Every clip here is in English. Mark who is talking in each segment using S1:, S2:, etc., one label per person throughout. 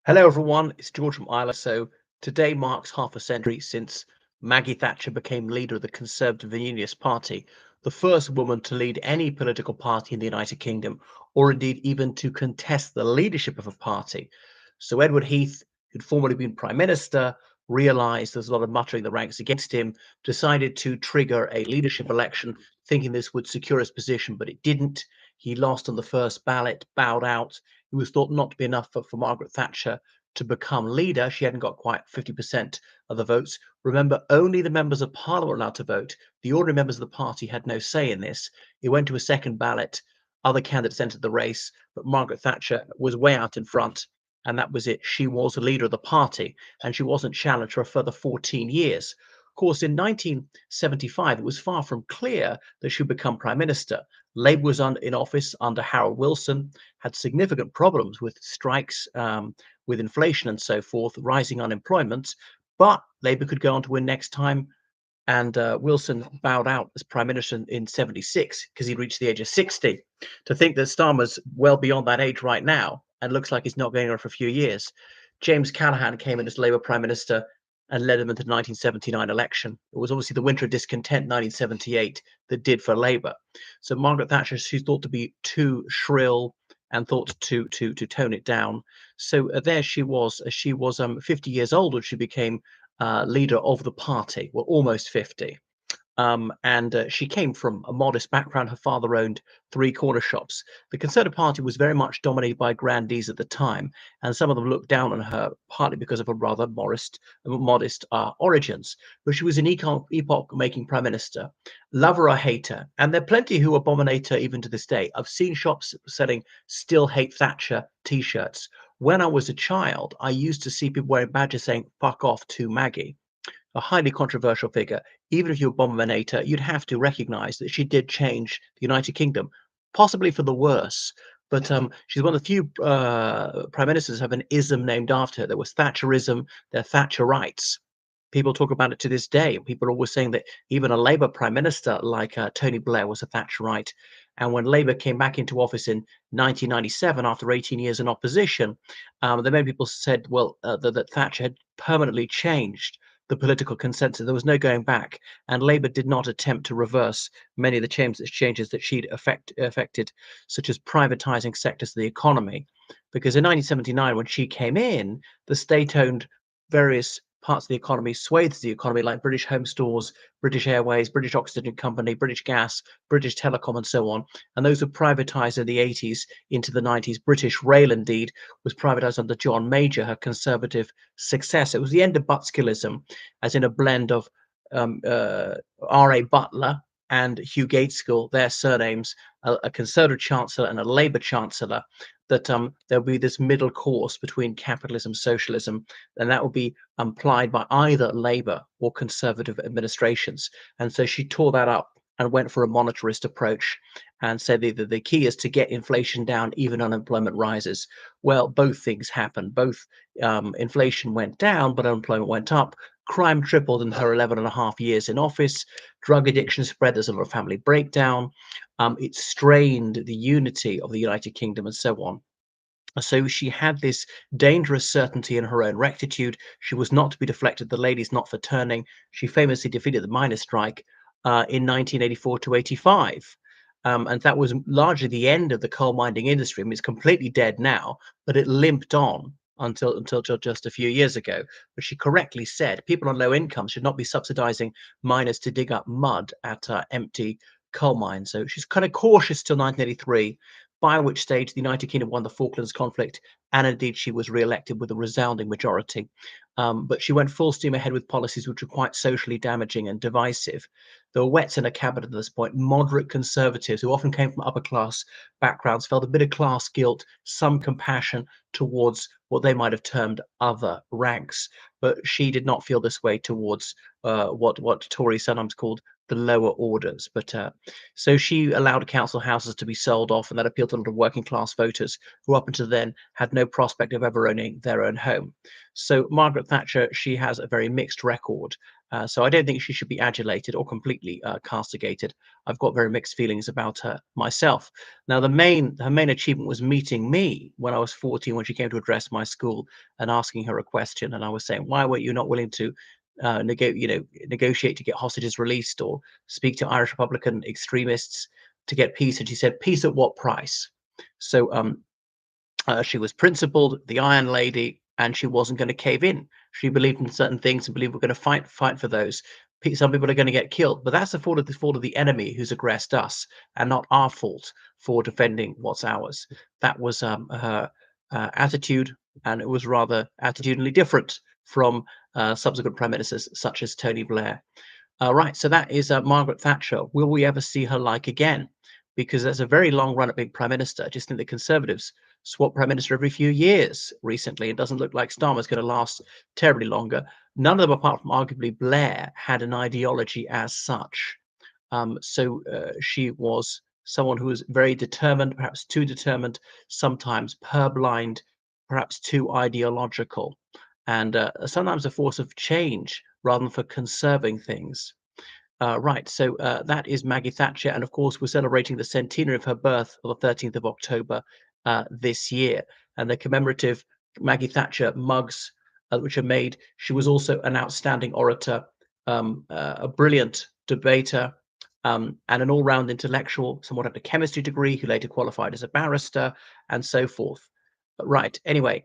S1: Hello, everyone. It's George from Isla. So today marks half a century since Maggie Thatcher became leader of the Conservative and Unionist Party, the first woman to lead any political party in the United Kingdom, or indeed even to contest the leadership of a party. So Edward Heath, who'd formerly been Prime Minister, realised there's a lot of muttering in the ranks against him, decided to trigger a leadership election, thinking this would secure his position, but it didn't. He lost on the first ballot, bowed out. It was thought not to be enough for Margaret Thatcher to become leader. She hadn't got quite 50% of the votes. Remember, only the members of parliament were allowed to vote. The ordinary members of the party had no say in this. It went to a second ballot. Other candidates entered the race, but Margaret Thatcher was way out in front. And that was it. She was the leader of the party, and she wasn't challenged for a further 14 years. Of course, in 1975, it was far from clear that she would become prime minister. Labour was in office under Harold Wilson, had significant problems with strikes, with inflation and so forth, rising unemployment, but Labour could go on to win next time. And Wilson bowed out as prime minister in 76 because he reached the age of 60. To think that Starmer's well beyond that age right now and looks like he's not going on for a few years. James Callaghan came in as Labour prime minister and led them into the 1979 election. It was obviously the winter of discontent 1978 that did for Labour. So Margaret Thatcher, she's thought to be too shrill and thought to tone it down. So there she was. She was 50 years old when she became leader of the party, well, almost 50. And she came from a modest background. Her father owned three corner shops. The Conservative Party was very much dominated by grandees at the time, and some of them looked down on her, partly because of her rather modest origins. But she was an epoch-making prime minister, love her or hate her. And there are plenty who abominate her even to this day. I've seen shops selling "Still Hate Thatcher" T-shirts. When I was a child, I used to see people wearing badges saying "fuck off" to Maggie, a highly controversial figure. Even if you abominate her, you'd have to recognize that she did change the United Kingdom, possibly for the worse. But she's one of the few prime ministers who have an ism named after her. There was Thatcherism, there are Thatcherites. People talk about it to this day. People are always saying that even a Labour prime minister like Tony Blair was a Thatcherite. And when Labour came back into office in 1997, after 18 years in opposition, many people said, well, that Thatcher had permanently changed the political consensus. There was no going back, and Labour did not attempt to reverse many of the changes that she'd affected, such as privatising sectors of the economy. Because in 1979, when she came in, the state-owned various parts of the economy, swathes of the economy, like British Home Stores, British Airways, British Oxygen Company, British Gas, British Telecom, and so on. And those were privatised in the 80s into the 90s. British Rail, indeed, was privatised under John Major, her Conservative successor. It was the end of Butskillism, as in a blend of R.A. Butler and Hugh Gaitskell, their surnames, a Conservative Chancellor and a Labour Chancellor, that there'll be this middle course between capitalism, socialism, and that will be applied by either Labour or Conservative administrations. And so she tore that up and went for a monetarist approach and said the key is to get inflation down, even unemployment rises. Well, both things happened. Both inflation went down, but unemployment went up. Crime tripled in her 11 and a half years in office. Drug addiction spread. There's a lot of family breakdown. It strained the unity of the United Kingdom and so on. So she had this dangerous certainty in her own rectitude. She was not to be deflected. The lady's not for turning. She famously defeated the miners' strike in 1984 to 85. And that was largely the end of the coal mining industry. I mean, it's completely dead now, but it limped on until just a few years ago. But she correctly said people on low income should not be subsidizing miners to dig up mud at empty coal mines. So she's kind of cautious till 1983, by which stage the United Kingdom won the Falklands conflict, and indeed she was re-elected with a resounding majority. But she went full steam ahead with policies which were quite socially damaging and divisive. There were wets in her cabinet at this point. Moderate conservatives who often came from upper class backgrounds felt a bit of class guilt, some compassion towards what they might have termed other ranks. But she did not feel this way towards what Tories sometimes called the lower orders. But so she allowed council houses to be sold off, and that appealed to a lot of working class voters who up until then had no prospect of ever owning their own home. So Margaret Thatcher, she has a very mixed record. So I don't think she should be adulated or completely castigated. I've got very mixed feelings about her myself. Now, her main achievement was meeting me when I was 14, when she came to address my school and asking her a question, and I was saying, "Why were you not willing to negotiate to get hostages released or speak to Irish Republican extremists to get peace?" And she said, "Peace at what price?" So she was principled, the Iron Lady, and she wasn't going to cave in. She believed in certain things and believed we're going to fight for those. Some people are going to get killed, but that's the fault of the enemy who's aggressed us, and not our fault for defending what's ours. That was her attitude, and it was rather attitudinally different from subsequent prime ministers such as Tony Blair. Right, so that is Margaret Thatcher. Will we ever see her like again? Because there's a very long run at being prime minister. I just think the Conservatives swap prime minister every few years recently. It doesn't look like Starmer's going to last terribly longer. None of them, apart from arguably Blair, had an ideology as such. So she was someone who was very determined, perhaps too determined, sometimes purblind, perhaps too ideological, and sometimes a force of change rather than for conserving things. Right, so that is Maggie Thatcher, and of course we're celebrating the centenary of her birth on the 13th of October this year, and the commemorative Maggie Thatcher mugs which are made. She was also an outstanding orator, a brilliant debater, and an all-round intellectual, someone had a chemistry degree, who later qualified as a barrister, and so forth. Right, anyway,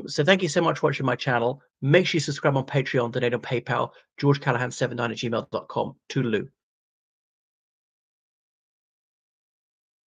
S1: so thank you so much for watching my channel. Make sure you subscribe on Patreon, donate on PayPal, georgecallahan79@gmail.com. Toodaloo.